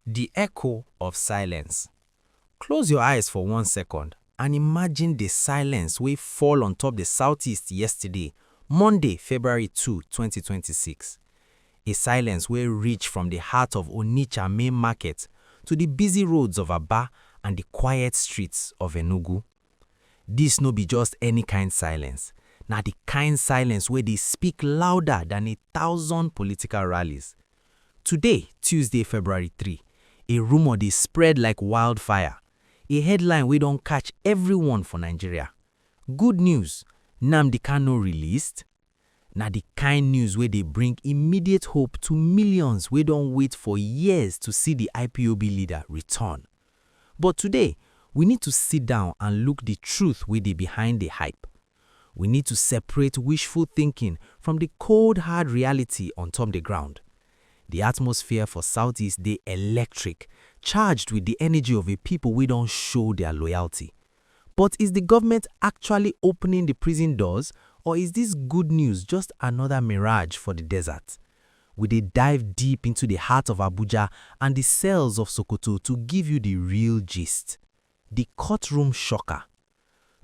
The echo of silence. Close your eyes for 1 second and imagine the silence wey fall on top the southeast yesterday, Monday, February 2, 2026. A silence wey reach from the heart of Onitsha main market to the busy roads of Aba and the quiet streets of Enugu. This no be just any kind silence. Na the kind silence wey dey speak louder than 1,000 political rallies. Today, Tuesday, February 3, a rumor dey spread like wildfire. A headline wey don catch everyone for Nigeria. Good news, NNAMDI KANU released. Na the kind news wey dey bring immediate hope to millions wey don wait for years to see the IPOB leader return. But today, we need to sit down and look the truth wey dey behind the hype. We need to separate wishful thinking from the cold hard reality on top the ground. The atmosphere for Southeast dey electric, charged with the energy of a people wey don show their loyalty. But is the government actually opening the prison doors, or is this good news just another mirage for the desert? We dey dive deep into the heart of Abuja and the cells of Sokoto to give you the real gist. The courtroom shocker.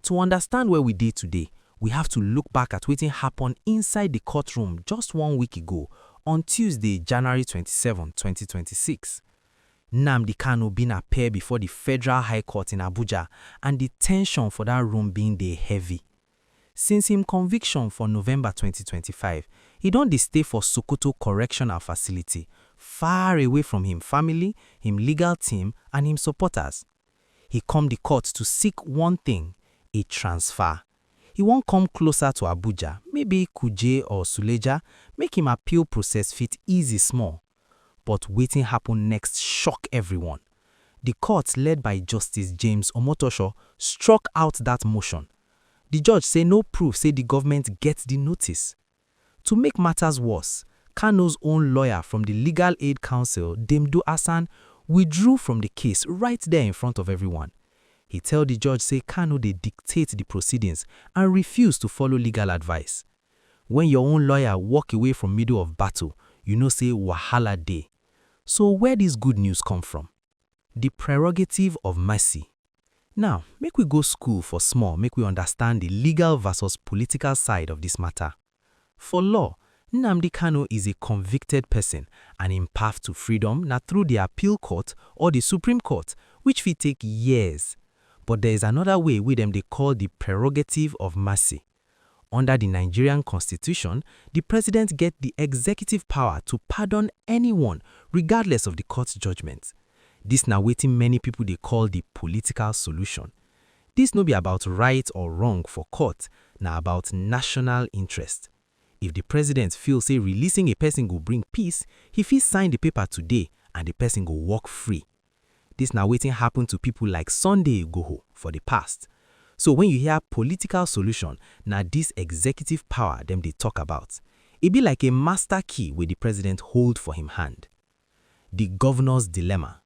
To understand where we dey today, we have to look back at wetin happened inside the courtroom just 1 week ago, on Tuesday, January 27, 2026. NNAMDI KANU bin appear before the Federal High Court in Abuja, and the tension for that room bin dey heavy. Since him conviction for November 2025, he don dey stay for Sokoto Correctional Facility, far away from him family, him legal team, and him supporters. He come the court to seek one thing, a transfer. He wan come closer to Abuja, maybe Kuje or Suleja, make him appeal process fit easy small. But wetin happen next shock everyone. The court, led by Justice James Omotosho, struck out that motion. The judge say no proof say the government gets the notice. To make matters worse, Kanu's own lawyer from the Legal Aid Council, Demdo Hassan, withdrew from the case right there in front of everyone. He tell the judge say Kanu dey dictate the proceedings and refuse to follow legal advice. When your own lawyer walk away from middle of battle, you know say wahala dey. So where this good news come from? The prerogative of mercy. Now, make we go school for small, make we understand the legal versus political side of this matter. For law, NNAMDI KANU is a convicted person, and him path to freedom na through the appeal court or the Supreme Court, which fit take years. But there is another way wey dem dey call the prerogative of mercy. Under the Nigerian Constitution, the president get the executive power to pardon anyone regardless of the court's judgment. This na wetin many people dey call the political solution. This no be about right or wrong for court, na about national interest. If the president feel say releasing a person go bring peace, he fit sign the paper today and the person go walk free. This na wetin happen to people like Sunday Igboho for the past. So when you hear political solution, na this executive power dem dey talk about. E be like a master key wey the president hold for him hand. The governor's dilemma.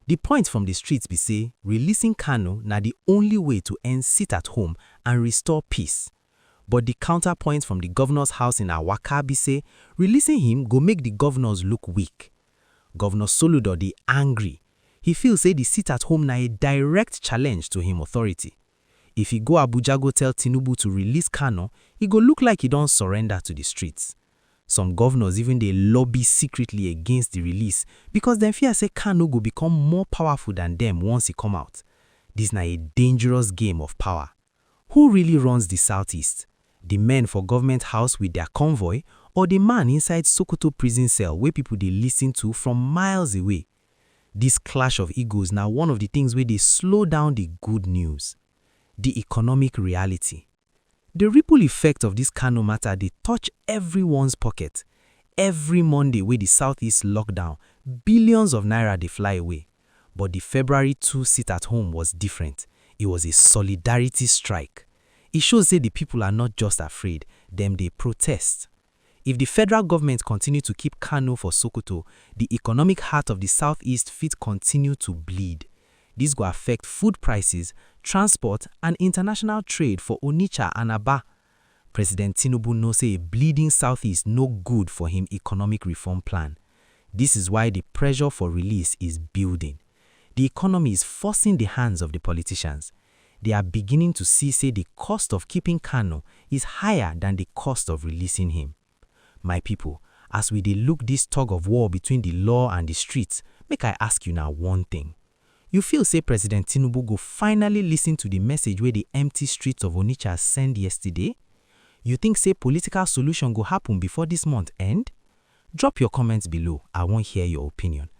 The point from the streets be say releasing Kanu na the only way to end sit at home and restore peace. But the counterpoint from the governor's house in Awaka be say releasing him go make the governors look weak. Governor Soludo dey angry. He feels say the sit at home na a direct challenge to him authority. If he go Abuja go tell Tinubu to release Kanu, he go look like he don surrender to the streets. Some governors even dey lobby secretly against the release because dem fear say Kanu go become more powerful than them once he come out. This na a dangerous game of power. Who really runs the Southeast? The men for government house with their convoy, or the man inside Sokoto prison cell where people dey listen to from miles away? This clash of egos na one of the things where they slow down the good news. The economic reality. The ripple effect of this Kanu matter dey touch everyone's pocket. Every Monday wey the Southeast lockdown, billions of naira dey fly away. But the February 2 sit at home was different. It was a solidarity strike. It shows say the people are not just afraid, dem dey protest. If the federal government continue to keep Kanu for Sokoto, the economic heart of the Southeast fit continue to bleed. This go affect food prices, transport, and international trade for Onitsha and Aba. President Tinubu knows say a bleeding Southeast no good for him economic reform plan. This is why the pressure for release is building. The economy is forcing the hands of the politicians. They are beginning to see say the cost of keeping Kanu is higher than the cost of releasing him. My people, as we dey look this tug of war between the law and the streets, make I ask you now one thing. You feel say President Tinubu go finally listen to the message where the empty streets of Onitsha send yesterday? You think say political solution go happen before this month end? Drop your comments below, I wan hear your opinion.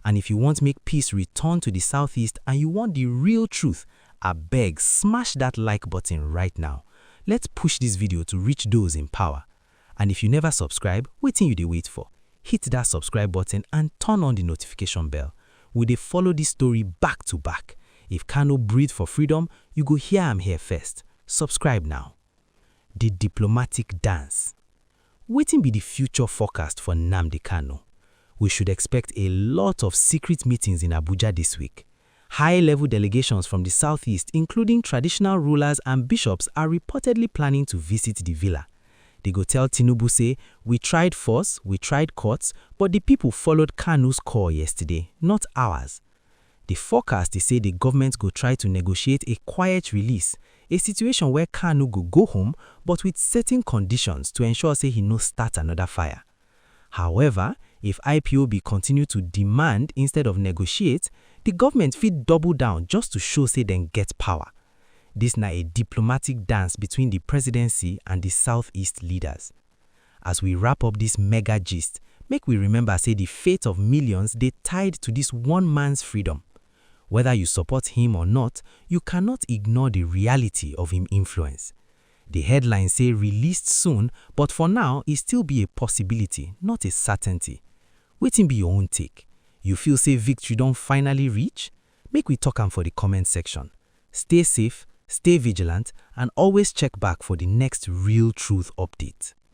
And if you want make peace return to the southeast and you want the real truth, abeg smash that like button right now. Let's push this video to reach those in power. And if you never subscribe, wetin you dey wait for? Hit that subscribe button and turn on the notification bell. We dey follow this story back to back. If Kanu breathe for freedom, you go hear am here first. Subscribe now. The diplomatic dance. Wetin be the future forecast for NNAMDI KANU? We should expect a lot of secret meetings in Abuja this week. High-level delegations from the southeast, including traditional rulers and bishops, are reportedly planning to visit the villa. They go tell Tinubu say, we tried force, we tried courts, but the people followed Kanu's call yesterday, not ours. The forecast is say the government go try to negotiate a quiet release, a situation where Kanu go home, but with certain conditions to ensure say he no start another fire. However, if IPOB continue to demand instead of negotiate, the government fit double down just to show say dem get power. This na a diplomatic dance between the presidency and the southeast leaders. As we wrap up this mega gist, make we remember say the fate of millions dey tied to this one man's freedom. Whether you support him or not, you cannot ignore the reality of him influence. The headlines say released soon, but for now, it still be a possibility, not a certainty. Wetin be your own take? You feel say victory don finally reach? Make we talk am for the comment section. Stay safe, stay vigilant, and always check back for the next real truth update.